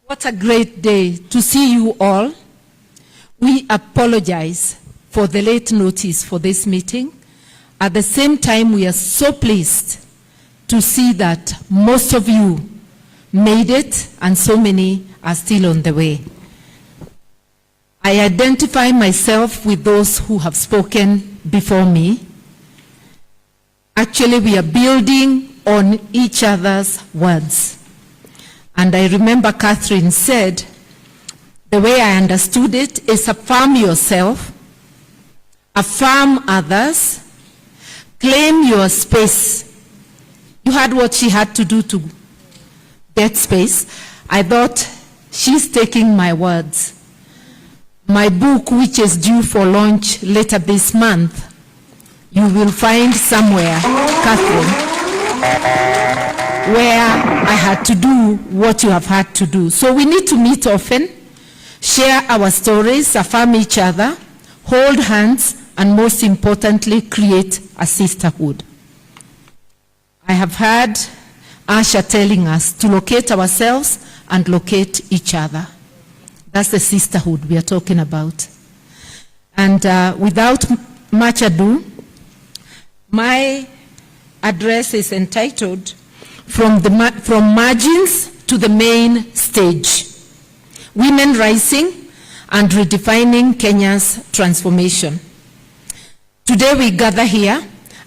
What a great day to see you all. We apologize for the late notice for this meeting. At the same time, we are so pleased to see that most of you made it and so many are still on the way. I identify myself with those who have spoken before me. Actually, we are building on each other's words. And I remember Catherine said, the way I understood it is affirm yourself, affirm others, claim your space. You heard what she had to do to get space. I thought, she's taking my words. My book, which is due for launch later this month, you will find somewhere, Catherine, where I had to do what you have had to do. So we need to meet often, share our stories, affirm each other, hold hands, and most importantly, create a sisterhood. I have heard Asha telling us to locate ourselves and locate each other. That's the sisterhood we are talking about. And without much ado, my address is entitled From Margins to the Main Stage, Women Rising and Redefining Kenya's Transformation. Today we gather here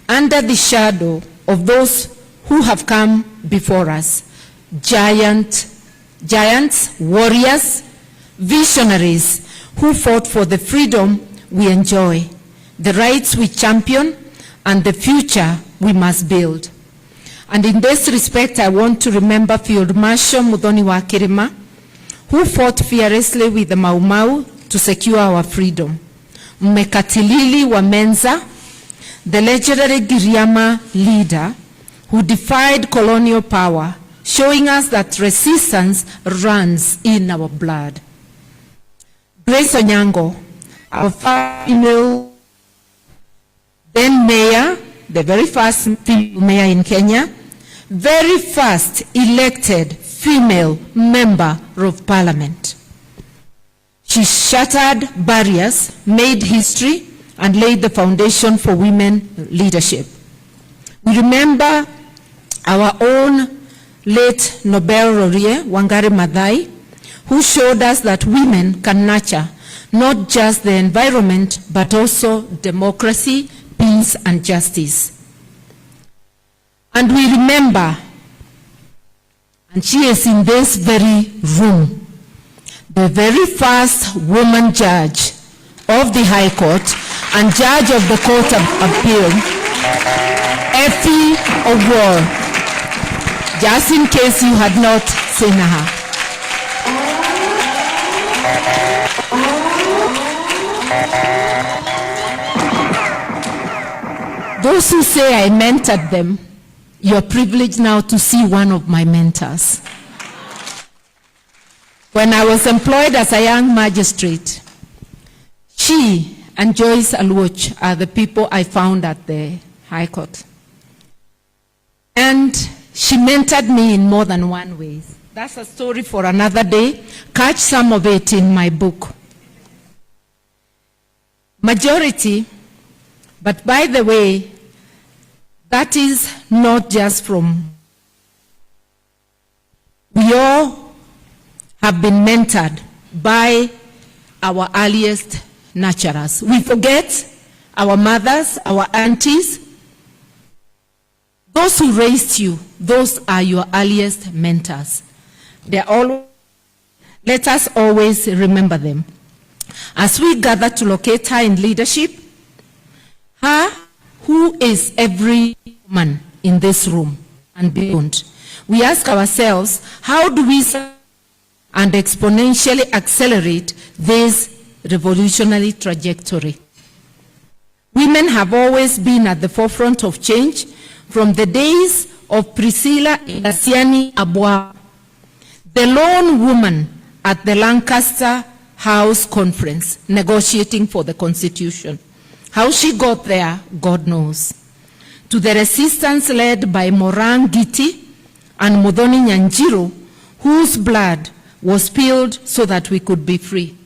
under the shadow of those who have come before us, giants, warriors, visionaries who fought for the freedom we enjoy, the rights we champion, and the future we must build. And in this respect, I want to remember Field Marshal Muthoni wa Kirima, who fought fearlessly with the Mau Mau to secure our freedom. Mmekatilili wa Menza, the legendary Giriama leader who defied colonial power, showing us that resistance runs in our blood. Grace Onyango, our female then mayor, the very first female mayor in Kenya, very first elected female member of parliament. She shattered barriers, made history, and laid the foundation for women leadership. We remember our own late Nobel laureate, Wangari Maathai, who showed us that women can nurture not just the environment, but also democracy, peace, and justice. And we remember, and she is in this very room, the very first woman judge of the High Court and judge of the Court of Appeal, Effie Owuor, just in case you had not seen her. Those who say I mentored them, you're privileged now to see one of my mentors. When I was employed as a young magistrate, she and Joyce Aluoch are the people I found at the High Court. And she mentored me in more than one way. That's a story for another day. Catch some of it in my book. Majority, but by the way, that is not just from, we all have been mentored by our earliest nurturers. We forget our mothers, our aunties. Those who raised you, those are your earliest mentors. They're all, let us always remember them. As we gather to locate her in leadership, her who is every woman in this room and beyond, we ask ourselves, how do we and exponentially accelerate this revolutionary trajectory? Women have always been at the forefront of change from the days of Priscilla Asiani Abwa, the lone woman at the Lancaster House Conference negotiating for the Constitution. How she got there, God knows. To the resistance led by Moran Giti and Muthoni Nyanjiro, whose blood was spilled so that we could be free.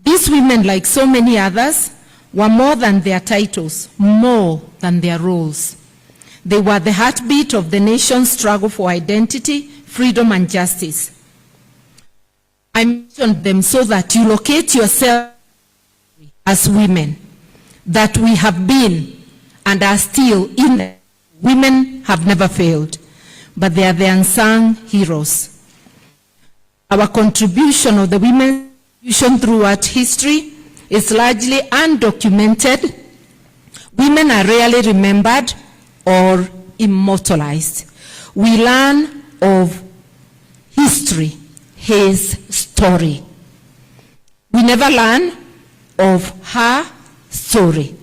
These women, like so many others, were more than their titles, more than their roles. They were the heartbeat of the nation's struggle for identity, freedom, and justice. I mentioned them so that you locate yourself as women, that we have been and are still in them. Women have never failed, but they are the unsung heroes. Our contribution of the women's contribution throughout history is largely undocumented. Women are rarely remembered or immortalized. We learn of history, his story. We never learn of her story.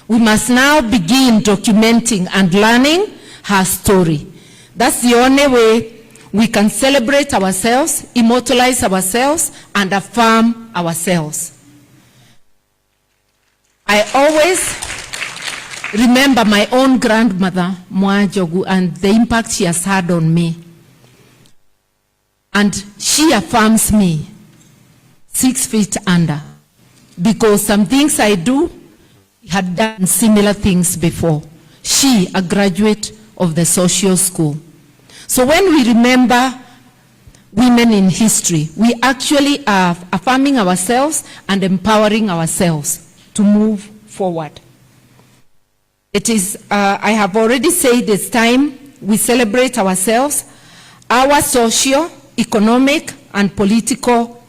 We must now begin documenting and learning her story. That's the only way we can celebrate ourselves, immortalize ourselves, and affirm ourselves. I always remember my own grandmother, Mwajogu, and the impact she has had on me. And she affirms me 6 feet under, because some things I do had done similar things before. She, a graduate of the social school. So when we remember women in history, we actually are affirming ourselves and empowering ourselves to move forward. It is, I have already said, it's time we celebrate ourselves, our socio, economic, and political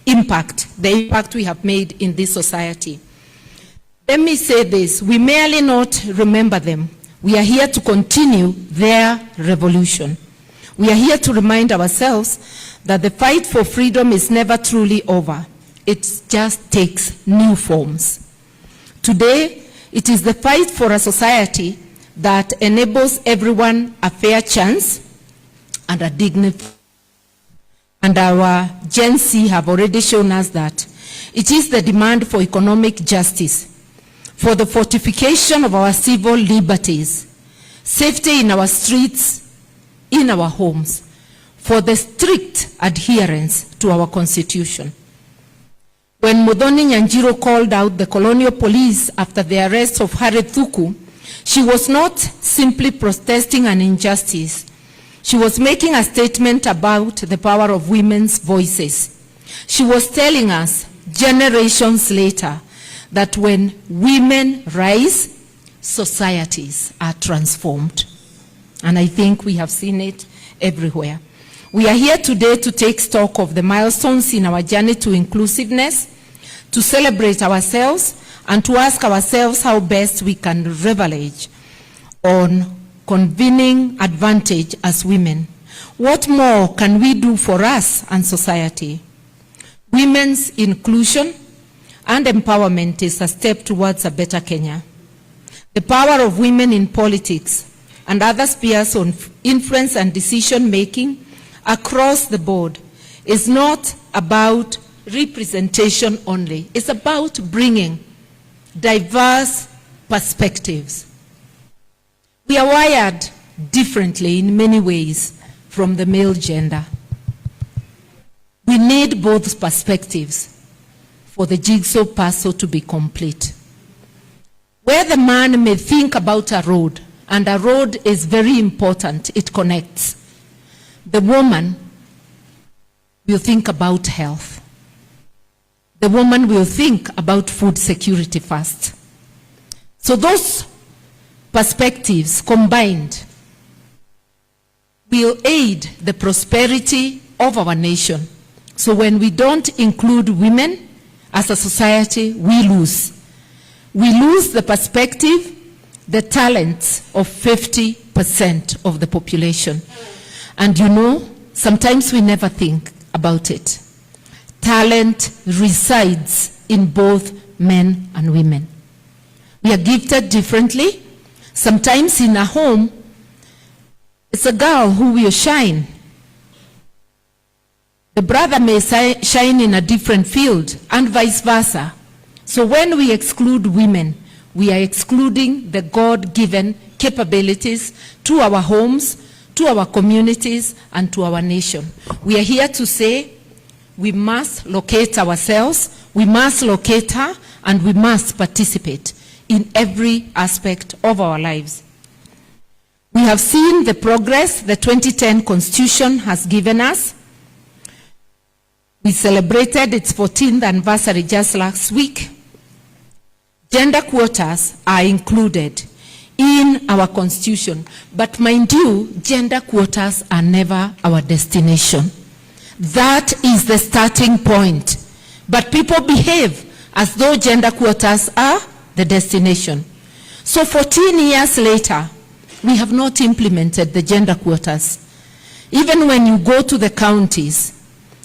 impact, the impact we have made in this society. Let me say this, we merely not remember them. We are here to continue their revolution. We are here to remind ourselves that the fight for freedom is never truly over. It just takes new forms. Today, it is the fight for a society that enables everyone a fair chance and a dignified. And our Gen Z have already shown us that. It is the demand for economic justice, for the fortification of our civil liberties, safety in our streets, in our homes, for the strict adherence to our Constitution. When Muthoni Nyanjiro called out the colonial police after the arrest of Harriet Thuku, she was not simply protesting an injustice. She was making a statement about the power of women's voices. She was telling us, generations later, that when women rise, societies are transformed. And I think we have seen it everywhere. We are here today to take stock of the milestones in our journey to inclusiveness, to celebrate ourselves, and to ask ourselves how best we can leverage on convening advantage as women. What more can we do for us and society? Women's inclusion and empowerment is a step towards a better Kenya. The power of women in politics and other spheres of influence and decision-making across the board is not about representation only. It's about bringing diverse perspectives. We are wired differently in many ways from the male gender. We need both perspectives for the jigsaw puzzle to be complete. Where the man may think about a road, and a road is very important, it connects. The woman will think about health. The woman will think about food security first. So those perspectives combined will aid the prosperity of our nation. So when we don't include women as a society, we lose. We lose the perspective, the talents of 50% of the population. And you know, sometimes we never think about it. Talent resides in both men and women. We are gifted differently. Sometimes in a home, it's a girl who will shine. The brother may shine in a different field, and vice versa. So when we exclude women, we are excluding the God-given capabilities to our homes, to our communities, and to our nation. We are here to say we must locate ourselves, we must locate her, and we must participate in every aspect of our lives. We have seen the progress the 2010 Constitution has given us. We celebrated its 14th anniversary just last week. Gender quotas are included in our Constitution, but mind you, gender quotas are never our destination. That is the starting point. But people behave as though gender quotas are the destination. So 14 years later, we have not implemented the gender quotas. Even when you go to the counties,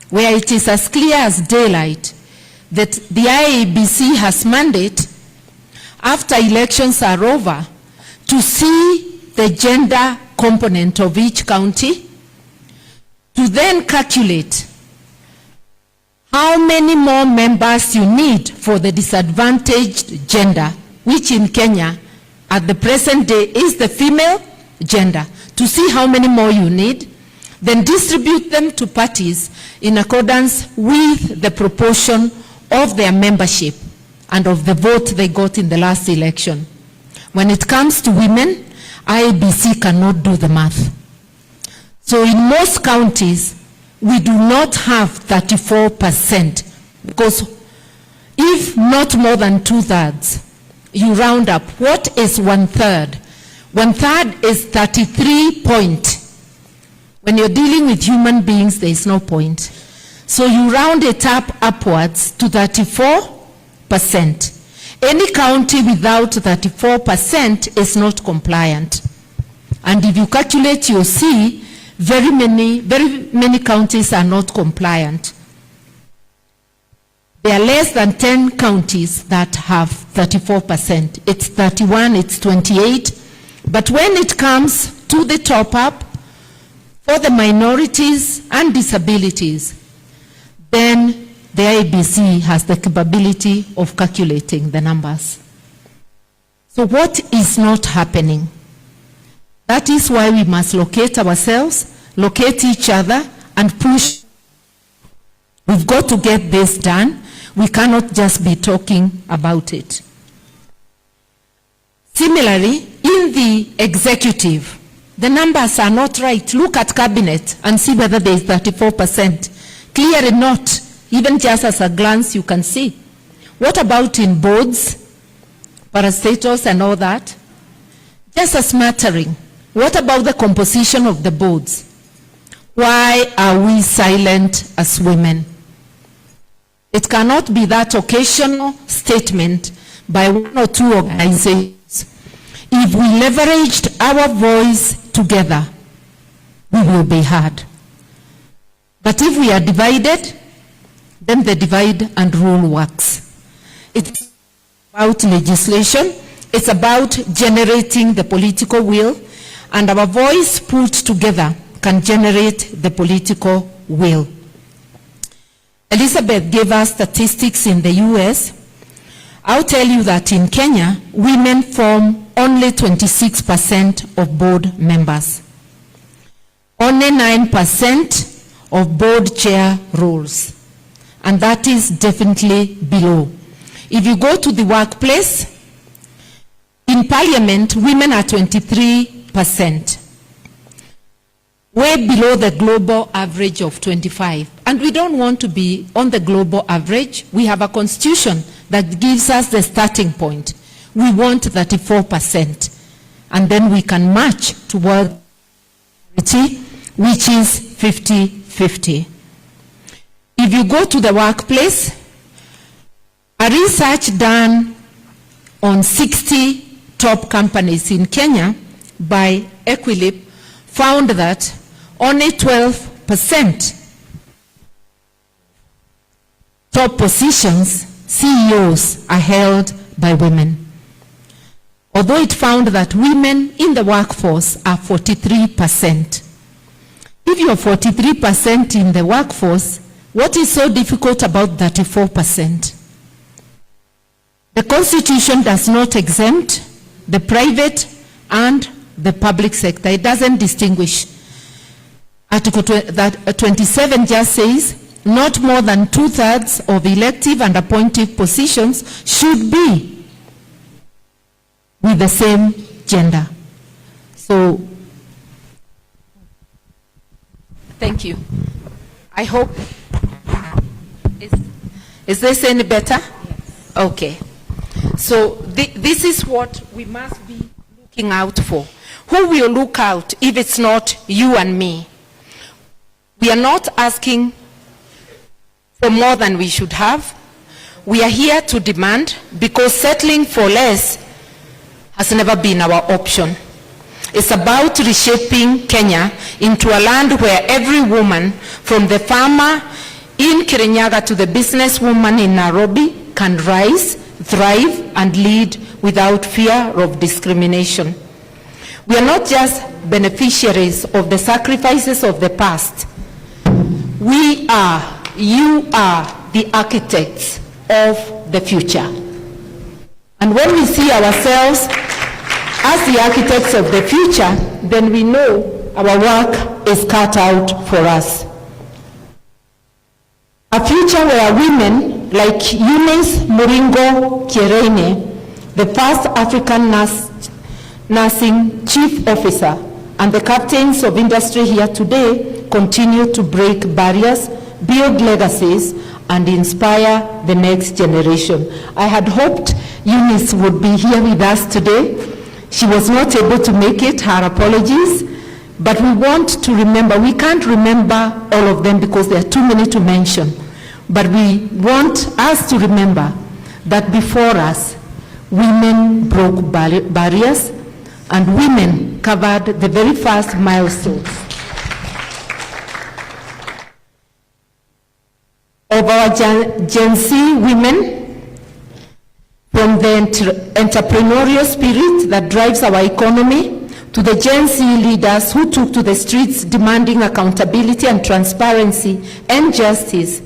where it is as clear as daylight that the IEBC has mandate, after elections are over, to see the gender component of each county, to then calculate how many more members you need for the disadvantaged gender, which in Kenya at the present day is the female gender, to see how many more you need, then distribute them to parties in accordance with the proportion of their membership and of the vote they got in the last election. When it comes to women, IEBC cannot do the math. So in most counties, we do not have 34%, because if not more than 2/3, you round up. What is 1/3? 1/3 is 33 point. When you're dealing with human beings, there is no point. So you round it up upwards to 34%. Any county without 34% is not compliant. And if you calculate, you'll see very many counties are not compliant. There are less than 10 counties that have 34%. It's 31, it's 28. But when it comes to the top up for the minorities and disabilities, then the IEBC has the capability of calculating the numbers. So what is not happening? That is why we must locate ourselves, locate each other, and push. We've got to get this done. We cannot just be talking about it. Similarly, in the executive, the numbers are not right. Look at cabinet and see whether there is 34%. Clearly not. Even just as a glance, you can see. What about in boards, parastatals and all that? Just a smattering. What about the composition of the boards? Why are we silent as women? It cannot be that occasional statement by one or two organizations. If we leveraged our voice together, we will be heard. But if we are divided, then the divide and rule works. It's about legislation, it's about generating the political will, and our voice put together can generate the political will. Elizabeth gave us statistics in the US. I'll tell you that in Kenya, women form only 26% of board members. Only 9% of board chair roles. And that is definitely below. If you go to the workplace, in parliament, women are 23%. Way below the global average of 25. And we don't want to be on the global average. We have a constitution that gives us the starting point. We want 34%. And then we can march toward parity, which is 50-50. If you go to the workplace, a research done on 60 top companies in Kenya by Equilib found that only 12% top positions, CEOs, are held by women. Although it found that women in the workforce are 43%. If you are 43% in the workforce, what is so difficult about 34%? The Constitution does not exempt the private and the public sector. It doesn't distinguish. Article 27 just says, not more than 2/3 of elective and appointive positions should be with the same gender. So, thank you. I hope, is this any better? Yes. Okay. So this is what we must be looking out for. Who will look out if it's not you and me? We are not asking for more than we should have. We are here to demand, because settling for less has never been our option. It's about reshaping Kenya into a land where every woman, from the farmer in Kirinyaga to the businesswoman in Nairobi, can rise, thrive, and lead without fear of discrimination. We are not just beneficiaries of the sacrifices of the past. You are the architects of the future. And when we see ourselves as the architects of the future, then we know our work is cut out for us. A future where women like Eunice Muringo Kiereine, the first African nursing chief officer, and the captains of industry here today continue to break barriers, build legacies, and inspire the next generation. I had hoped Eunice would be here with us today. She was not able to make it, her apologies, but we want to remember, we can't remember all of them because there are too many to mention, but we want us to remember that before us, women broke barriers and women covered the very first milestones of our Gen Z women, from the entrepreneurial spirit that drives our economy to the Gen Z leaders who took to the streets demanding accountability and transparency and justice.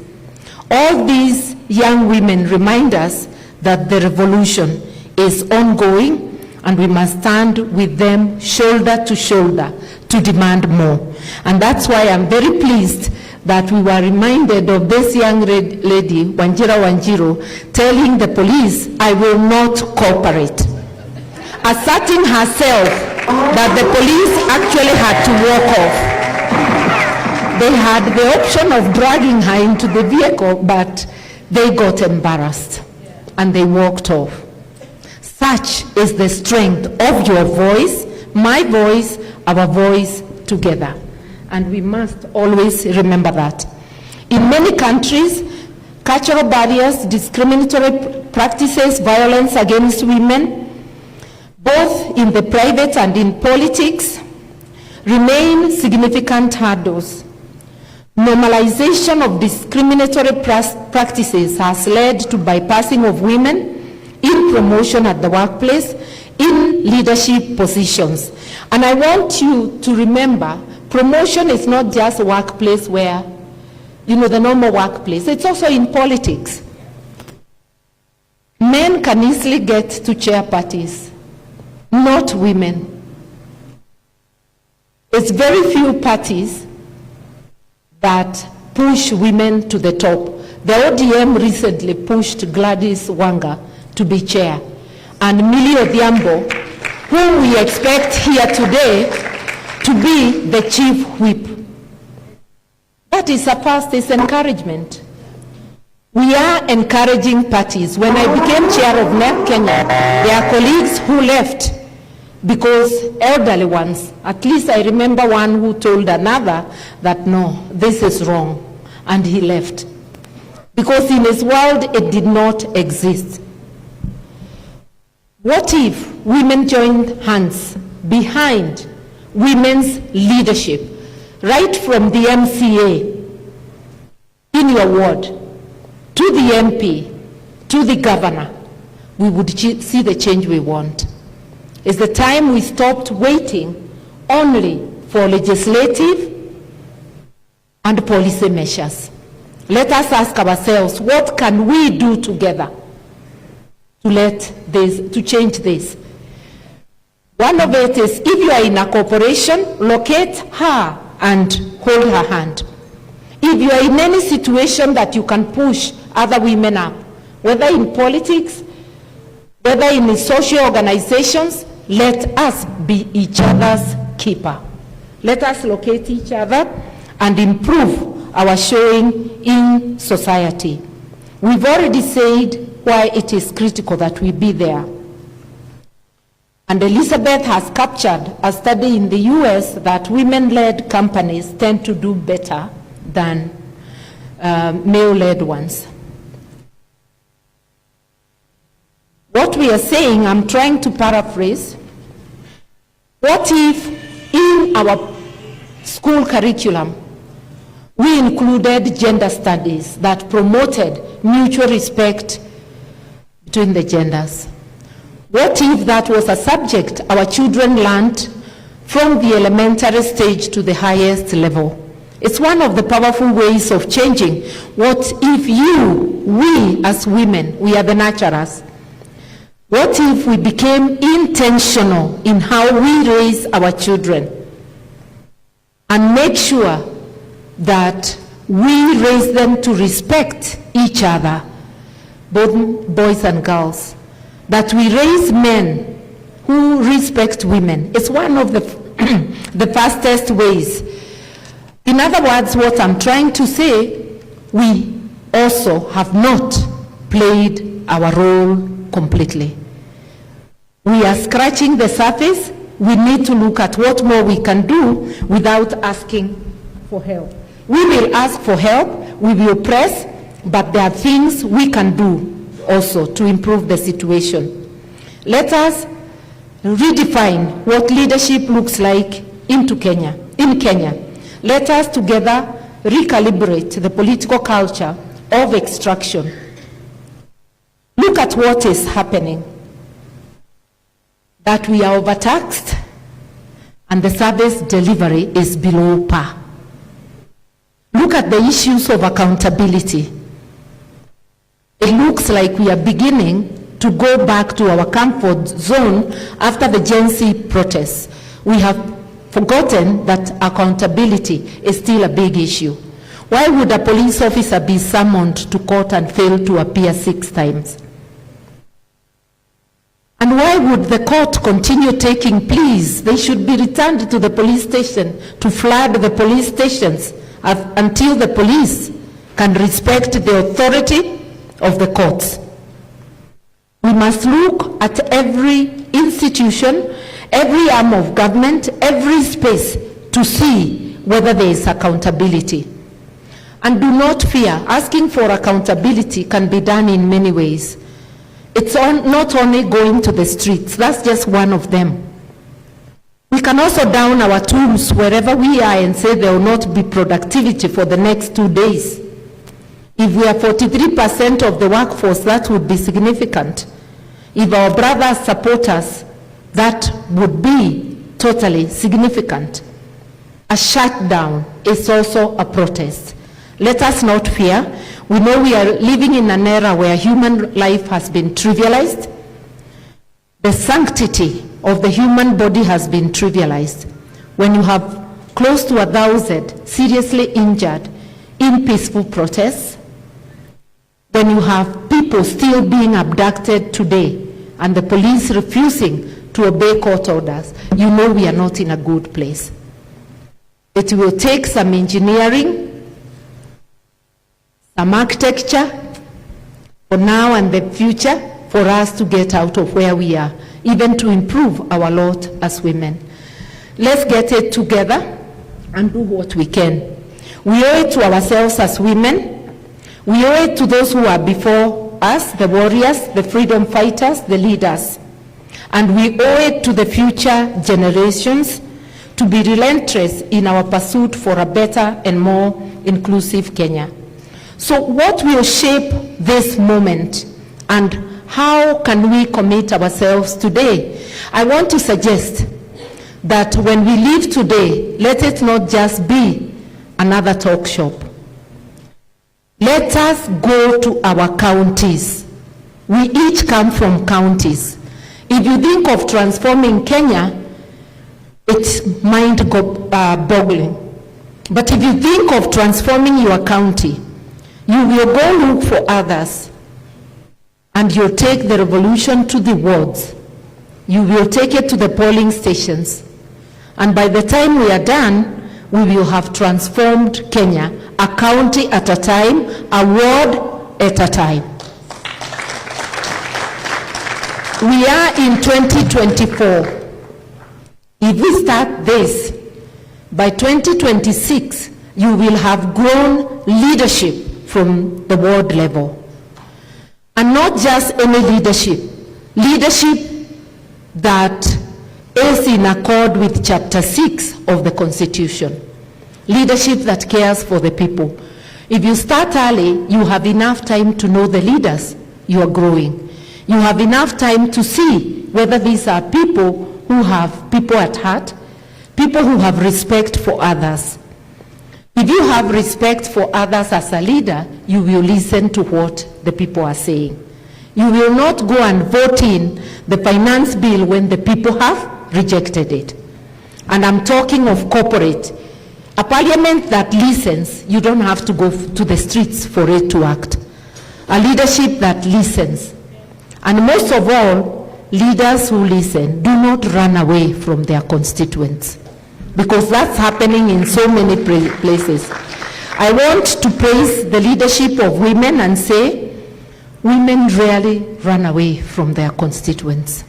All these young women remind us that the revolution is ongoing and we must stand with them shoulder to shoulder to demand more. And that's why I'm very pleased that we were reminded of this young lady, Wanjira Wanjiru, telling the police, I will not cooperate. Asserting herself that the police actually had to walk off. They had the option of dragging her into the vehicle, but they got embarrassed and they walked off. Such is the strength of your voice, my voice, our voice together. And we must always remember that. In many countries, cultural barriers, discriminatory practices, violence against women, both in the private and in politics, remain significant hurdles. Normalization of discriminatory practices has led to bypassing of women in promotion at the workplace, in leadership positions. And I want you to remember, promotion is not just a workplace where, the normal workplace. It's also in politics. Men can easily get to chair parties, not women. It's very few parties that push women to the top. The ODM recently pushed Gladys Wanga to be chair, and Millie Odhiambo, whom we expect here today to be the chief whip. That is a past encouragement. We are encouraging parties. When I became chair of NEP Kenya, there are colleagues who left because elderly ones, at least I remember one who told another that no, this is wrong, and he left. Because in his world it did not exist. What if women joined hands behind women's leadership, right from the MCA in your ward, to the MP, to the governor? We would see the change we want. It's the time we stopped waiting only for legislative and policy measures. Let us ask ourselves, what can we do together to change this? One of it is, if you are in a corporation, locate her and hold her hand. If you are in any situation that you can push other women up, whether in politics, whether in social organizations, let us be each other's keeper. Let us locate each other and improve our showing in society. We've already said why it is critical that we be there. And Elizabeth has captured a study in the US that women-led companies tend to do better than male-led ones. What we are saying, I'm trying to paraphrase, what if in our school curriculum we included gender studies that promoted mutual respect between the genders? What if that was a subject our children learned from the elementary stage to the highest level? It's one of the powerful ways of changing. What if we as women, we are the nurturers. What if we became intentional in how we raise our children and make sure that we raise them to respect each other, both boys and girls, that we raise men who respect women? It's one of the, the fastest ways. In other words, what I'm trying to say, we also have not played our role completely. We are scratching the surface. We need to look at what more we can do without asking for help. We will ask for help, we will press, but there are things we can do also to improve the situation. Let us redefine what leadership looks like in Kenya. Let us together recalibrate the political culture of extraction. Look at what is happening. That we are overtaxed and the service delivery is below par. Look at the issues of accountability. It looks like we are beginning to go back to our comfort zone after the Gen Z protests. We have forgotten that accountability is still a big issue. Why would a police officer be summoned to court and fail to appear 6 times? And why would the court continue taking pleas? They should be returned to the police station to flood the police stations until the police can respect the authority of the courts. We must look at every institution, every arm of government, every space to see whether there is accountability. And do not fear, asking for accountability can be done in many ways. It's not only going to the streets, that's just one of them. We can also down our tools wherever we are and say there will not be productivity for the next 2 days. If we are 43% of the workforce, that would be significant. If our brothers support us, that would be totally significant. A shutdown is also a protest. Let us not fear. We know we are living in an era where human life has been trivialized. The sanctity of the human body has been trivialized. When you have close to 1,000 seriously injured in peaceful protests, when you have people still being abducted today and the police refusing to obey court orders, you know we are not in a good place. It will take some engineering, some architecture for now and the future for us to get out of where we are, even to improve our lot as women. Let's get it together and do what we can. We owe it to ourselves as women. We owe it to those who are before us, the warriors, the freedom fighters, the leaders. And we owe it to the future generations to be relentless in our pursuit for a better and more inclusive Kenya. So what will shape this moment and how can we commit ourselves today? I want to suggest that when we leave today, let it not just be another talk shop. Let us go to our counties. We each come from counties. If you think of transforming Kenya, it's mind-boggling. But if you think of transforming your county, you will go look for others, and you'll take the revolution to the wards. You will take it to the polling stations. And by the time we are done, we will have transformed Kenya, a county at a time, a ward at a time. We are in 2024. If we start this, by 2026, you will have grown leadership from the ward level. And not just any leadership, leadership that is in accord with Chapter 6 of the Constitution. Leadership that cares for the people. If you start early, you have enough time to know the leaders you are growing. You have enough time to see whether these are people who have people at heart, people who have respect for others. If you have respect for others as a leader, you will listen to what the people are saying. You will not go and vote in the finance bill when the people have rejected it. And I'm talking of corporate. A parliament that listens, you don't have to go to the streets for it to act. A leadership that listens. And most of all, leaders who listen do not run away from their constituents, because that's happening in so many places. I want to praise the leadership of women and say, women rarely run away from their constituents.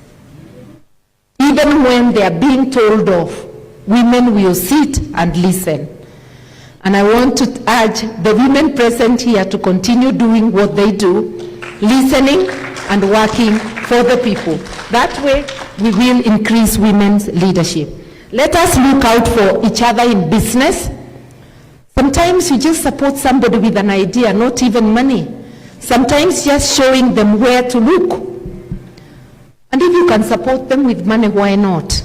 Even when they are being told off, women will sit and listen. And I want to urge the women present here to continue doing what they do, listening and working for the people. That way, we will increase women's leadership. Let us look out for each other in business. Sometimes you just support somebody with an idea, not even money. Sometimes just showing them where to look. And if you can support them with money, why not?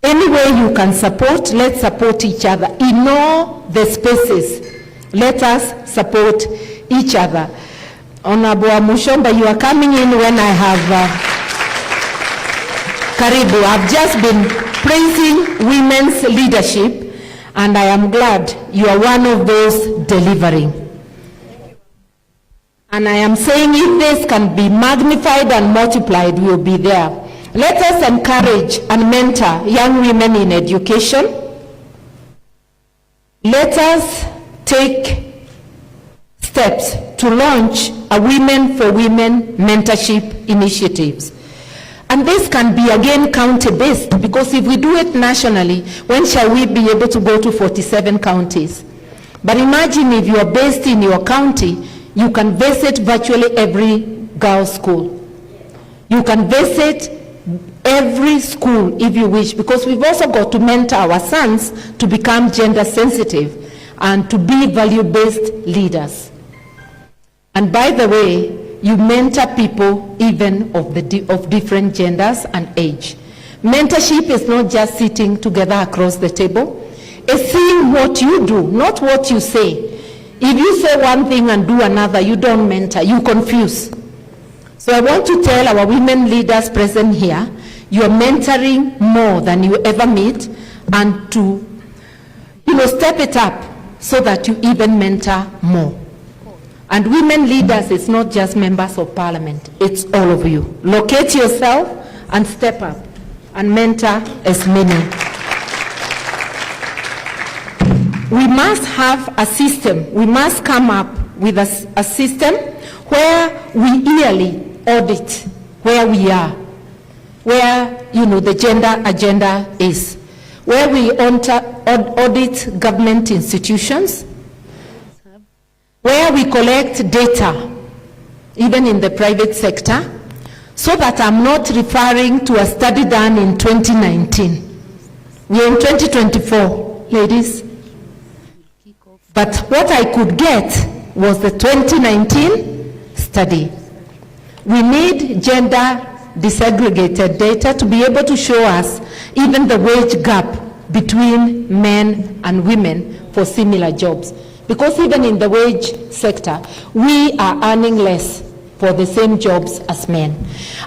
Any way you can support, let's support each other. In all the spaces, let us support each other. Honorable Mushomba, you are coming in when I have Karibu. I've just been praising women's leadership, and I am glad you are one of those delivering. And I am saying if this can be magnified and multiplied, we will be there. Let us encourage and mentor young women in education. Let us take steps to launch a Women for Women mentorship initiatives. And this can be again county-based, because if we do it nationally, when shall we be able to go to 47 counties? But imagine if you are based in your county, you can visit virtually every girls' school. You can visit every school if you wish, because we've also got to mentor our sons to become gender sensitive and to be value-based leaders. And by the way, you mentor people even of different genders and age. Mentorship is not just sitting together across the table. It's seeing what you do, not what you say. If you say one thing and do another, you don't mentor, you confuse. So I want to tell our women leaders present here, you are mentoring more than you ever meet, and to step it up so that you even mentor more. And women leaders, it's not just members of parliament, it's all of you. Locate yourself and step up and mentor as many. We must have a system. We must come up with a system where we yearly audit where we are, where the gender agenda is, where we audit government institutions, where we collect data, even in the private sector, so that I'm not referring to a study done in 2019. We're in 2024, ladies. But what I could get was the 2019 study. We need gender disaggregated data to be able to show us even the wage gap between men and women for similar jobs. Because even in the wage sector, we are earning less for the same jobs as men.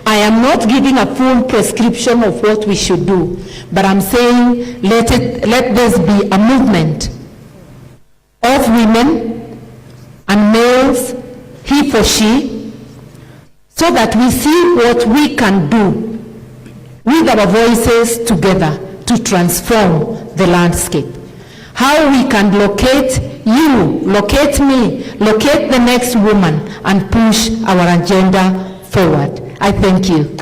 I am not giving a full prescription of what we should do, but I'm saying let this be a movement of women and males, he for she, so that we see what we can do with our voices together to transform the landscape. How we can locate you, locate me, locate the next woman, and push our agenda forward. I thank you.